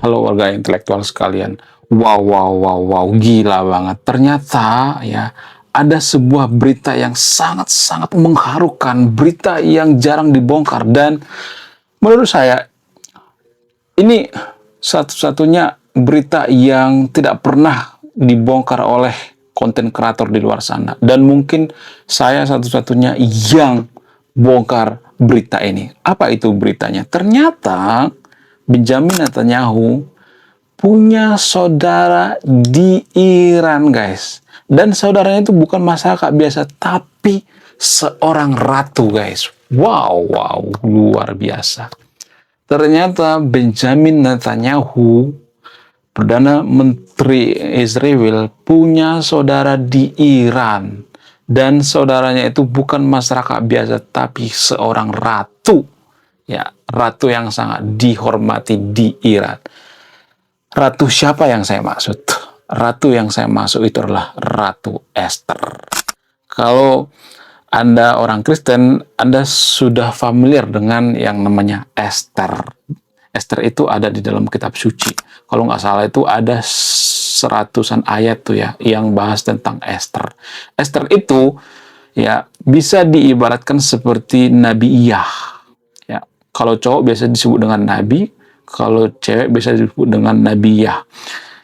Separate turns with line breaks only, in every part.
Halo warga intelektual sekalian. Wow, wow, wow, wow, gila banget. Ternyata ya ada sebuah berita yang sangat-sangat mengharukan, berita yang jarang dibongkar dan menurut saya ini satu-satunya berita yang tidak pernah dibongkar oleh konten kreator di luar sana. Dan mungkin saya satu-satunya yang bongkar berita ini. Apa itu beritanya? Ternyata Benjamin Netanyahu punya saudara di Iran, guys. Dan saudaranya itu bukan masyarakat biasa, tapi seorang ratu, guys. Wow, wow, luar biasa. Ternyata Benjamin Netanyahu, Perdana Menteri Israel, punya saudara di Iran. Dan saudaranya itu bukan masyarakat biasa, tapi seorang ratu. Ya, ratu yang sangat dihormati di Iran. Ratu siapa yang saya maksud? Ratu yang saya maksud itu adalah Ratu Esther. Kalau Anda orang Kristen, Anda sudah familiar dengan yang namanya Esther. Esther itu ada di dalam kitab suci. Kalau nggak salah itu ada seratusan ayat tuh ya yang bahas tentang Esther. Esther itu ya bisa diibaratkan seperti Nabi Iyah. Ya, kalau cowok biasa disebut dengan nabi, kalau cewek bisa disebut dengan Nabiyah.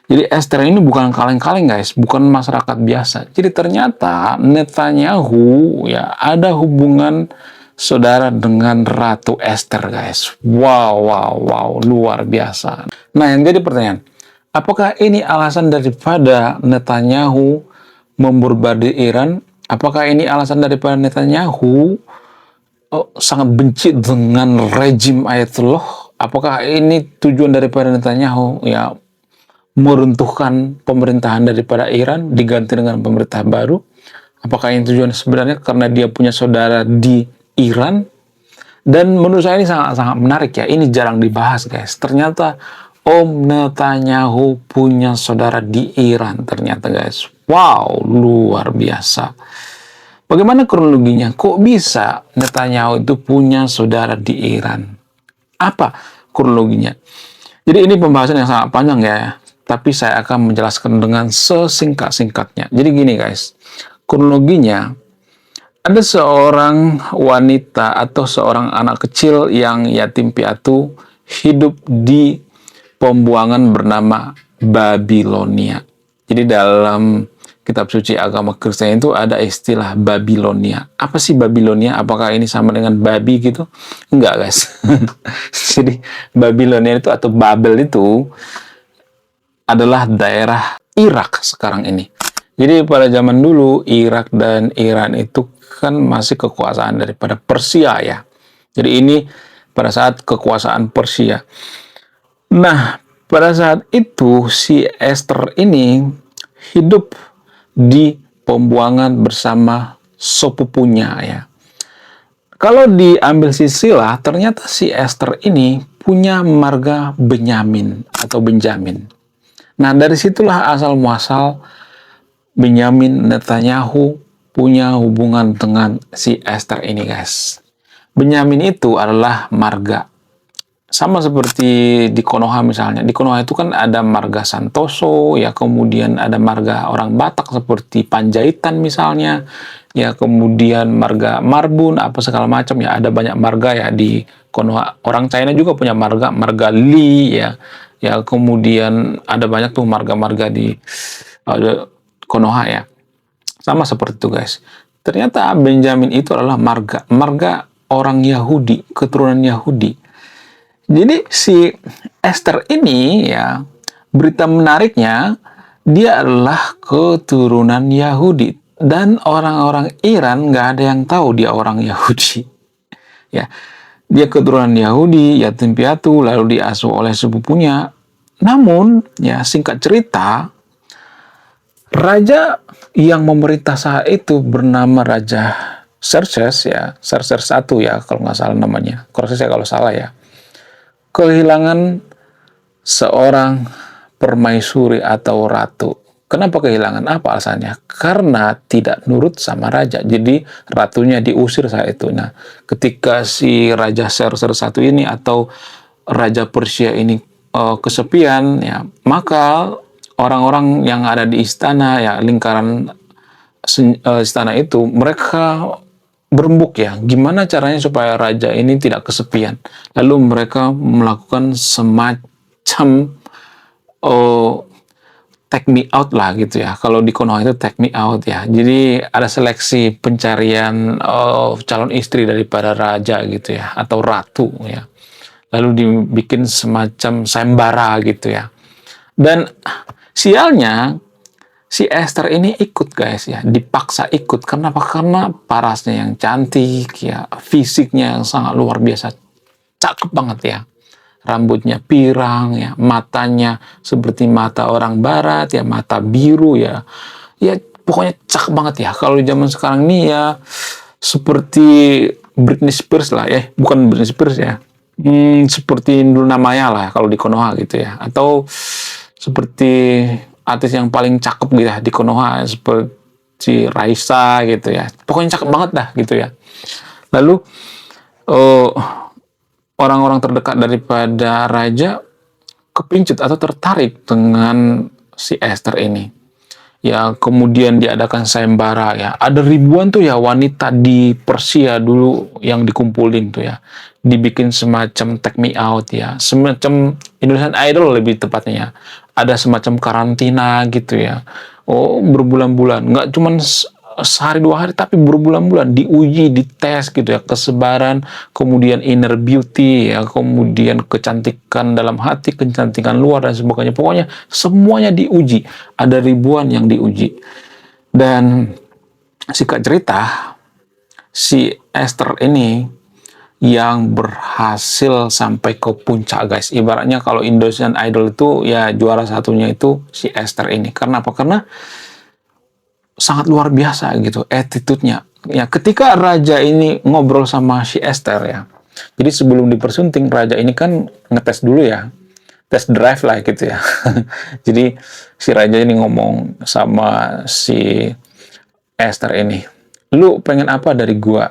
Jadi Esther ini bukan kaleng-kaleng guys, bukan masyarakat biasa. Jadi ternyata Netanyahu ya ada hubungan saudara dengan Ratu Esther guys. Wow, wow, wow, luar biasa. Nah yang jadi pertanyaan, apakah ini alasan daripada Netanyahu membombardir Iran? Apakah ini alasan daripada Netanyahu sangat benci dengan rejim Ayatollah? Apakah ini tujuan daripada Netanyahu ya meruntuhkan pemerintahan daripada Iran diganti dengan pemerintah baru? Apakah ini tujuan sebenarnya karena dia punya saudara di Iran? Dan menurut saya ini sangat-sangat menarik ya. Ini jarang dibahas guys. Ternyata Om Netanyahu punya saudara di Iran ternyata guys. Wow, luar biasa. Bagaimana kronologinya? Kok bisa Netanyahu itu punya saudara di Iran? Apa kronologinya? Jadi ini pembahasan yang sangat panjang ya, tapi saya akan menjelaskan dengan sesingkat-singkatnya. Jadi gini guys, kronologinya ada seorang wanita atau seorang anak kecil yang yatim piatu hidup di pembuangan bernama Babilonia. Jadi dalam kitab suci agama Kristen itu ada istilah Babilonia. Apa sih Babilonia? Apakah ini sama dengan babi gitu? Enggak guys. Jadi Babilonia itu atau Babel itu adalah daerah Irak sekarang ini. Jadi pada zaman dulu Irak dan Iran itu kan masih kekuasaan daripada Persia ya. Jadi ini pada saat kekuasaan Persia. Nah, pada saat itu si Esther ini hidup di pembuangan bersama sepupunya ya. Kalau diambil silsilah, ternyata si Esther ini punya marga Benyamin atau Benjamin. Nah, dari situlah asal muasal Benjamin Netanyahu punya hubungan dengan si Esther ini guys. Benyamin itu adalah marga. Sama seperti di Konoha misalnya. Di Konoha itu kan ada marga Santoso, ya kemudian ada marga orang Batak seperti Panjaitan misalnya, ya kemudian marga Marbun, apa segala macam ya. Ada banyak marga ya di Konoha. Orang China juga punya marga Li ya. Ya kemudian ada banyak tuh marga-marga di Konoha ya. Sama seperti itu guys. Ternyata Benjamin itu adalah marga orang Yahudi, keturunan Yahudi. Jadi si Esther ini ya, berita menariknya dia adalah keturunan Yahudi dan orang-orang Iran nggak ada yang tahu dia orang Yahudi. Ya, dia keturunan Yahudi, yatim piatu, lalu diasuh oleh sepupunya. Namun ya singkat cerita, raja yang memerintah saat itu bernama Raja Xerxes ya, Xerxes I ya kalau nggak salah namanya. Koreksi saya kalau salah ya. Kehilangan seorang permaisuri atau ratu. Kenapa kehilangan? Apa alasannya? Karena tidak nurut sama raja. Jadi ratunya diusir saat itu. Nah, ketika si Raja Xerxes I ini atau Raja Persia ini kesepian, ya, maka orang-orang yang ada di istana, ya, lingkaran istana itu, mereka berembuk, ya, gimana caranya supaya raja ini tidak kesepian. Lalu mereka melakukan semacam oh, take me out lah gitu ya. Kalau di Konoha itu take me out ya. Jadi ada seleksi pencarian calon istri daripada raja gitu ya, atau ratu ya. Lalu dibikin semacam sayembara gitu ya. Dan sialnya si Esther ini ikut guys ya, dipaksa ikut. Kenapa? Karena parasnya yang cantik ya, fisiknya yang sangat luar biasa, cakep banget ya. Rambutnya pirang ya, matanya seperti mata orang barat ya, mata biru ya. Ya pokoknya cakep banget ya. Kalau di zaman sekarang ini ya seperti Britney Spears lah ya, bukan Britney Spears ya. Seperti Luna Maya lah kalau di Konoha gitu ya. Atau seperti artis yang paling cakep gitu ya di Konoha, seperti Raisa gitu ya. Pokoknya cakep banget dah gitu ya. Lalu uh, orang-orang terdekat daripada raja kepincut atau tertarik dengan si Esther ini. Ya, kemudian diadakan sayembara ya. Ada ribuan tuh ya wanita di Persia dulu yang dikumpulin tuh ya. Dibikin semacam take me out ya. Semacam Indonesian Idol lebih tepatnya ya. Ada semacam karantina gitu ya. Oh, berbulan-bulan. Nggak cuman sehari dua hari, tapi berbulan-bulan diuji, dites gitu ya, kesebaran, kemudian inner beauty ya, kemudian kecantikan dalam hati, kecantikan luar dan sebagainya. Pokoknya semuanya diuji. Ada ribuan yang diuji. Dan singkat cerita, si Esther ini yang berhasil sampai ke puncak guys. Ibaratnya kalau Indonesian Idol itu ya juara satunya itu si Esther ini. Karena apa? Karena sangat luar biasa gitu attitude-nya. Ya, ketika raja ini ngobrol sama si Esther ya. Jadi sebelum dipersunting, raja ini kan ngetes dulu ya. Test drive lah gitu ya. Jadi si raja ini ngomong sama si Esther ini, "Lu pengen apa dari gua?"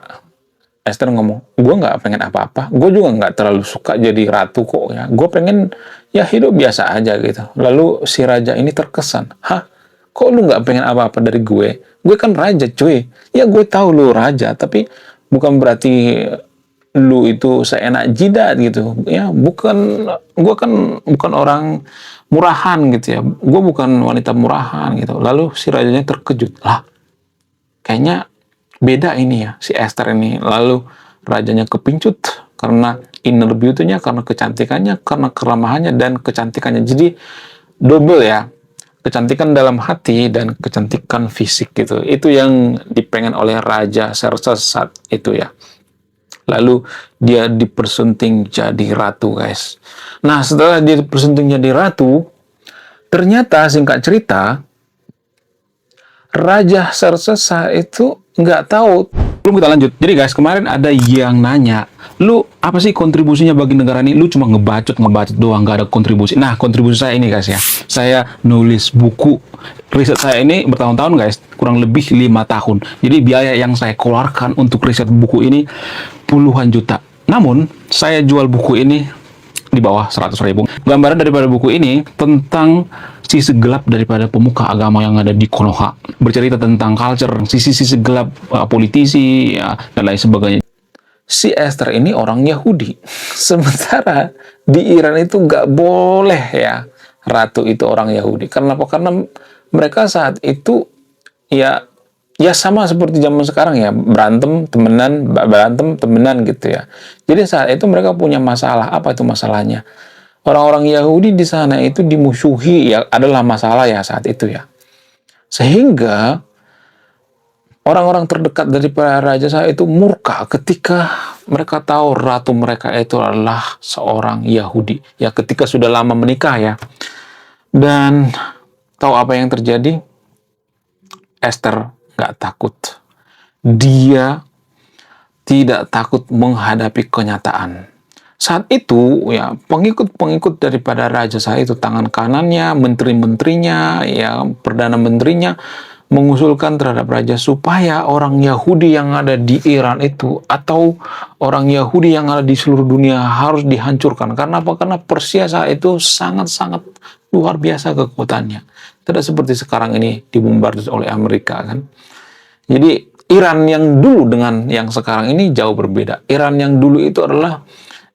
Esther ngomong, "Gua nggak pengen apa-apa. Gua juga nggak terlalu suka jadi ratu kok ya. Gua pengen ya hidup biasa aja gitu." Lalu si raja ini terkesan, "Hah? Kok lu nggak pengen apa-apa dari gue? Gue kan raja cuy. Ya gue tahu lu raja, tapi bukan berarti lu itu seenak jidat gitu. Ya bukan, gue kan bukan orang murahan gitu ya. Gue bukan wanita murahan gitu." Lalu si rajanya terkejut. Lah, kayaknya beda ini ya si Esther ini. Lalu rajanya kepincut karena inner beauty-nya, karena kecantikannya, karena keramahannya dan kecantikannya. Jadi double ya. Kecantikan dalam hati dan kecantikan fisik gitu. Itu yang dipengen oleh Raja Xerxes saat itu ya. Lalu dia dipersunting jadi ratu guys. Nah, setelah dia dipersunting jadi ratu, ternyata singkat cerita Raja Xerxes saat itu nggak tahu. Belum kita lanjut. Jadi guys, kemarin ada yang nanya, "Lu apa sih kontribusinya bagi negara ini?" Lu cuma ngebacot doang, nggak ada kontribusi. Nah, kontribusi saya ini guys ya. Saya nulis buku. Riset saya ini bertahun-tahun guys, kurang lebih 5 tahun. Jadi biaya yang saya keluarkan untuk riset buku ini puluhan juta. Namun, saya jual buku ini di bawah 100.000. Gambaran daripada buku ini tentang sisi gelap daripada pemuka agama yang ada di Konoha. Bercerita tentang culture, sisi-sisi gelap politisi, ya, dan lain sebagainya. Si Esther ini orang Yahudi. Sementara di Iran itu nggak boleh ya ratu itu orang Yahudi. Kenapa? Karena mereka saat itu ya sama seperti zaman sekarang ya, berantem temenan gitu ya. Jadi saat itu mereka punya masalah. Apa itu masalahnya? Orang-orang Yahudi di sana itu dimusuhi ya, adalah masalah ya saat itu ya. Sehingga orang-orang terdekat daripada raja saya itu murka ketika mereka tahu ratu mereka itu adalah seorang Yahudi. Ya, ketika sudah lama menikah ya. Dan tahu apa yang terjadi? Esther nggak takut. Dia tidak takut menghadapi kenyataan. Saat itu ya pengikut-pengikut daripada raja saya itu, tangan kanannya, menteri-menterinya, ya perdana menterinya, mengusulkan terhadap raja supaya orang Yahudi yang ada di Iran itu atau orang Yahudi yang ada di seluruh dunia harus dihancurkan. Karena apa? Karena Persia saat itu sangat-sangat luar biasa kekuatannya. Tidak seperti sekarang ini dibombardir oleh Amerika kan. Jadi Iran yang dulu dengan yang sekarang ini jauh berbeda. Iran yang dulu itu adalah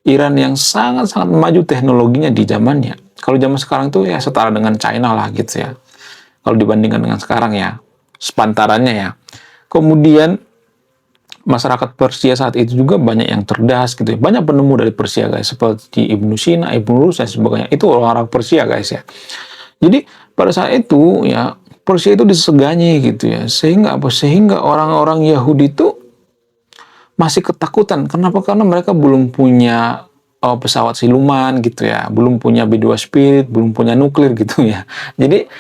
Iran yang sangat-sangat maju teknologinya di zamannya. Kalau zaman sekarang tuh ya setara dengan China lah gitu ya. Kalau dibandingkan dengan sekarang ya, sepantarannya ya. Kemudian masyarakat Persia saat itu juga banyak yang cerdas gitu ya. Banyak penemu dari Persia guys, seperti Ibnu Sina, Ibnu Rus dan sebagainya. Itu orang-orang Persia guys ya. Jadi pada saat itu ya Persia itu disegani gitu ya. Sehingga apa? Sehingga orang-orang Yahudi itu masih ketakutan. Kenapa? Karena mereka belum punya pesawat siluman gitu ya, belum punya B2 Spirit, belum punya nuklir gitu ya. Jadi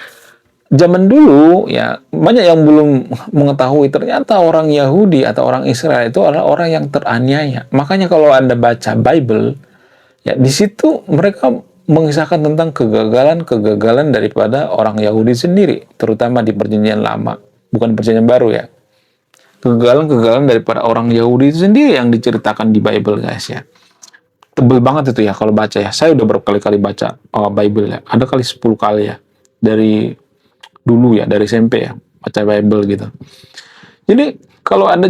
zaman dulu ya banyak yang belum mengetahui ternyata orang Yahudi atau orang Israel itu adalah orang yang teraniaya. Makanya kalau Anda baca Bible ya di situ mereka mengisahkan tentang kegagalan-kegagalan daripada orang Yahudi sendiri, terutama di Perjanjian Lama, bukan Perjanjian Baru ya. Kegagalan-kegagalan daripada orang Yahudi itu sendiri yang diceritakan di Bible guys ya. Tebel banget itu ya kalau baca ya. Saya udah berkali-kali baca Bible ya. Ada kali 10 kali ya. Dari dulu ya, dari SMP ya. Baca Bible gitu. Jadi kalau Anda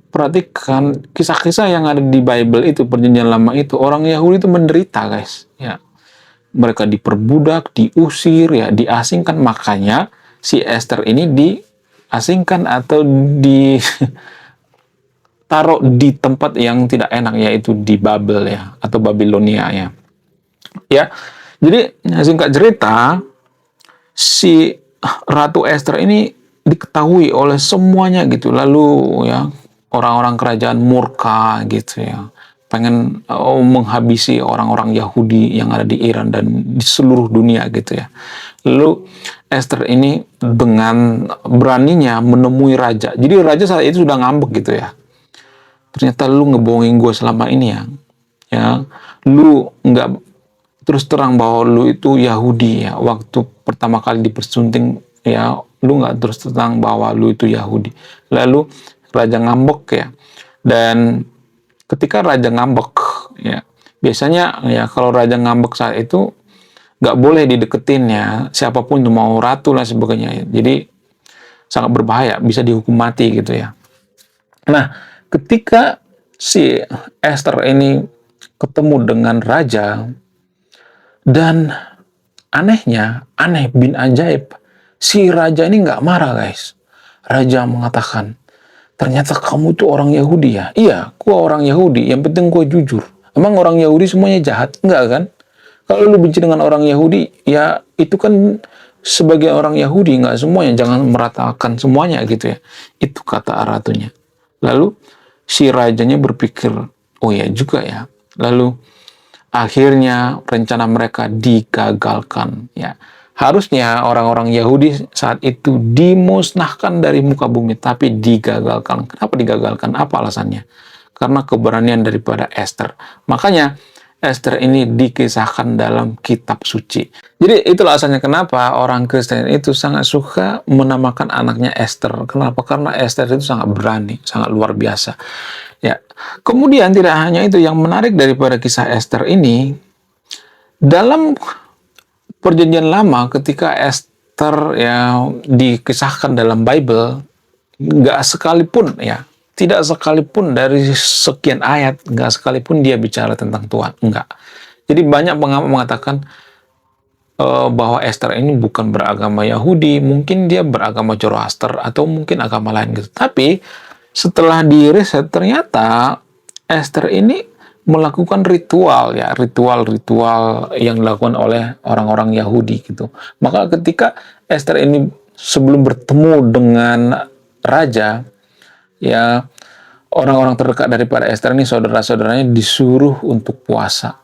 perhatikan kisah-kisah yang ada di Bible itu, Perjanjian Lama itu, orang Yahudi itu menderita guys. Ya. Mereka diperbudak, diusir ya, diasingkan. Makanya si Esther ini diasingkan atau ditaruh di tempat yang tidak enak, yaitu di Babel ya, atau Babilonia ya. Ya, jadi singkat cerita, si Ratu Esther ini diketahui oleh semuanya gitu. Lalu ya orang-orang kerajaan murka gitu ya, pengen menghabisi orang-orang Yahudi yang ada di Iran dan di seluruh dunia gitu ya. Lalu Esther ini dengan beraninya menemui raja. Jadi raja saat itu sudah ngambek gitu ya. Ternyata lu ngebohongin gue selama ini ya, lu nggak terus terang bahwa lu itu Yahudi ya. Waktu pertama kali dipersunting ya, lu nggak terus terang bahwa lu itu Yahudi. Lalu raja ngambek ya. Dan ketika raja ngambek ya, biasanya ya kalau raja ngambek saat itu nggak boleh dideketin ya, siapapun mau ratu dan sebagainya. Jadi sangat berbahaya, bisa dihukum mati gitu ya. Nah, ketika si Esther ini ketemu dengan raja, dan aneh bin ajaib, si raja ini nggak marah guys. Raja mengatakan, ternyata kamu tuh orang Yahudi ya? Iya, gua orang Yahudi, yang penting gua jujur. Emang orang Yahudi semuanya jahat? Enggak kan? Kalau lu benci dengan orang Yahudi, ya itu kan sebagai orang Yahudi, nggak semuanya. Jangan meratakan semuanya gitu ya. Itu kata ratunya. Lalu si rajanya berpikir, oh ya juga ya. Lalu akhirnya rencana mereka digagalkan ya. Harusnya orang-orang Yahudi saat itu dimusnahkan dari muka bumi, tapi digagalkan. Kenapa digagalkan? Apa alasannya? Karena keberanian daripada Esther. Makanya Esther ini dikisahkan dalam kitab suci. Jadi itulah alasannya kenapa orang Kristen itu sangat suka menamakan anaknya Esther. Kenapa? Karena Esther itu sangat berani, sangat luar biasa. Ya. Kemudian tidak hanya itu, yang menarik daripada kisah Esther ini, dalam Perjanjian Lama ketika Esther ya dikisahkan dalam Bible, nggak sekalipun ya, tidak sekalipun dari sekian ayat, nggak sekalipun dia bicara tentang Tuhan, enggak. Jadi banyak pengamat mengatakan bahwa Esther ini bukan beragama Yahudi, mungkin dia beragama Zoroaster atau mungkin agama lain gitu. Tapi setelah diriset ternyata Esther ini melakukan ritual ya, ritual-ritual yang dilakukan oleh orang-orang Yahudi gitu. Maka ketika Esther ini sebelum bertemu dengan raja ya, orang-orang terdekat daripada Esther ini, saudara-saudaranya disuruh untuk puasa.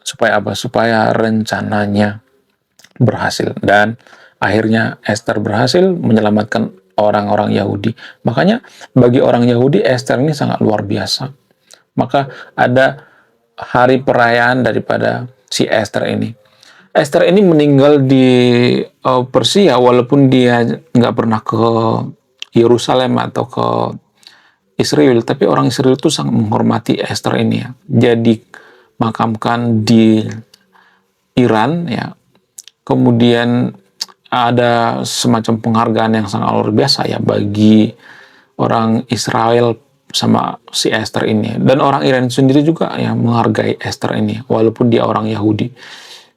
Supaya apa? Supaya rencananya berhasil. Dan akhirnya Esther berhasil menyelamatkan orang-orang Yahudi. Makanya bagi orang Yahudi Esther ini sangat luar biasa. Maka ada hari perayaan daripada si Esther ini. Esther ini meninggal di Persia, walaupun dia nggak pernah ke Yerusalem atau ke Israel, tapi orang Israel itu sangat menghormati Esther ini ya. Jadi makamkan di Iran ya. Kemudian ada semacam penghargaan yang sangat luar biasa ya bagi orang Israel sama si Esther ini. Dan orang Iran sendiri juga ya menghargai Esther ini walaupun dia orang Yahudi.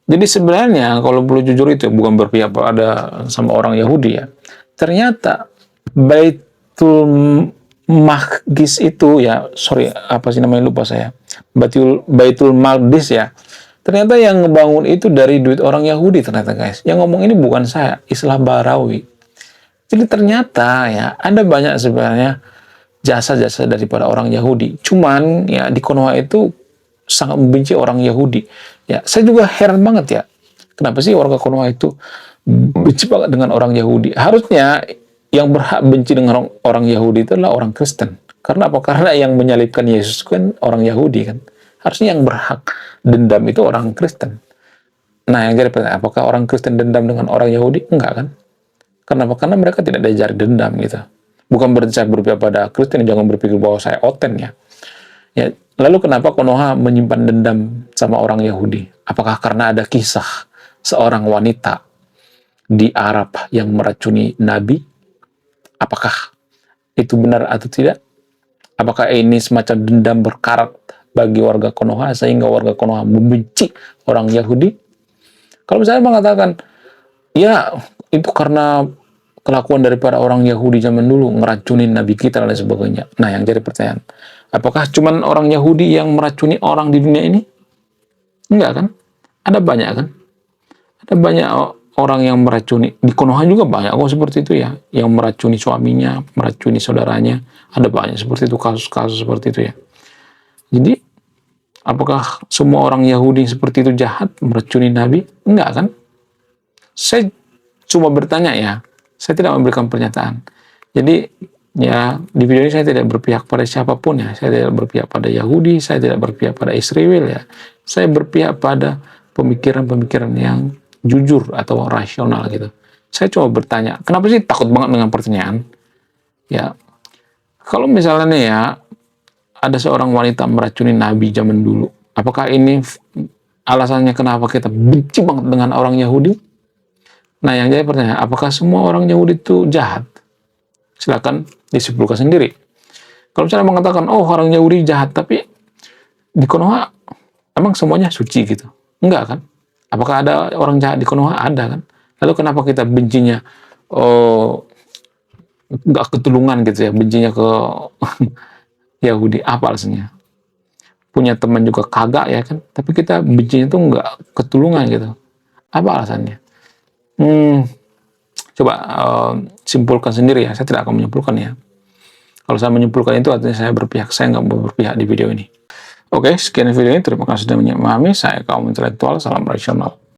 Jadi sebenarnya kalau perlu jujur itu bukan berpihak pada sama orang Yahudi ya. Ternyata Baitul Maqdis itu ya, sorry apa sih namanya lupa saya. Baitul Maqdis ya. Ternyata yang ngebangun itu dari duit orang Yahudi ternyata guys. Yang ngomong ini bukan saya, Islah Barawi. Jadi ternyata ya ada banyak sebenarnya jasa-jasa daripada orang Yahudi. Cuman ya di Konoha itu sangat membenci orang Yahudi. Ya, saya juga heran banget ya. Kenapa sih warga Konoha itu benci banget dengan orang Yahudi? Harusnya yang berhak benci dengan orang Yahudi itu adalah orang Kristen. Karena apa? Karena yang menyalibkan Yesus kan orang Yahudi kan. Harusnya yang berhak dendam itu orang Kristen. Nah, yang jadi pertanyaan, apakah orang Kristen dendam dengan orang Yahudi? Enggak kan? Kenapa? Karena mereka tidak diajari dendam gitu. Bukan berarti saya berpihak pada Kristen, jangan berpikir bahwa saya oten ya. Ya, lalu kenapa Konoha menyimpan dendam sama orang Yahudi? Apakah karena ada kisah seorang wanita di Arab yang meracuni Nabi? Apakah itu benar atau tidak? Apakah ini semacam dendam berkarat bagi warga Konoha sehingga warga Konoha membenci orang Yahudi? Kalau misalnya mengatakan, ya itu karena kelakuan daripada orang Yahudi zaman dulu ngeracunin Nabi kita dan lain sebagainya. Nah, yang jadi pertanyaan, apakah cuman orang Yahudi yang meracuni orang di dunia ini? Enggak kan? Ada banyak kan? Ada banyak orang yang meracuni. Di Konoha juga banyak kok seperti itu ya. Yang meracuni suaminya, meracuni saudaranya. Ada banyak seperti itu, kasus-kasus seperti itu ya. Jadi, apakah semua orang Yahudi seperti itu jahat, meracuni Nabi? Enggak kan? Saya cuma bertanya ya. Saya tidak memberikan pernyataan. Jadi, ya di video ini saya tidak berpihak pada siapapun ya. Saya tidak berpihak pada Yahudi, saya tidak berpihak pada Israel ya. Saya berpihak pada pemikiran-pemikiran yang jujur atau rasional gitu. Saya coba bertanya, kenapa sih takut banget dengan pertanyaan? Ya, kalau misalnya nih ya, ada seorang wanita meracuni Nabi zaman dulu, apakah ini alasannya kenapa kita benci banget dengan orang Yahudi? Nah, yang jadi pertanyaan, apakah semua orang Yahudi itu jahat? Silakan disimpulkan sendiri. Kalau misalnya mengatakan, oh orang Yahudi jahat, tapi di Konoha emang semuanya suci gitu? Enggak kan? Apakah ada orang jahat di Konoha? Ada kan? Lalu kenapa kita bencinya nggak ketulungan gitu ya, bencinya ke Yahudi? Apa alasannya? Punya teman juga kagak ya kan? Tapi kita bencinya tuh nggak ketulungan gitu. Apa alasannya? Coba simpulkan sendiri ya. Saya tidak akan menyimpulkan ya. Kalau saya menyimpulkan itu artinya saya berpihak. Saya nggak mau berpihak di video ini. Oke, sekian video ini. Terima kasih sudah memahami. Saya kaum intelektual. Salam rasional.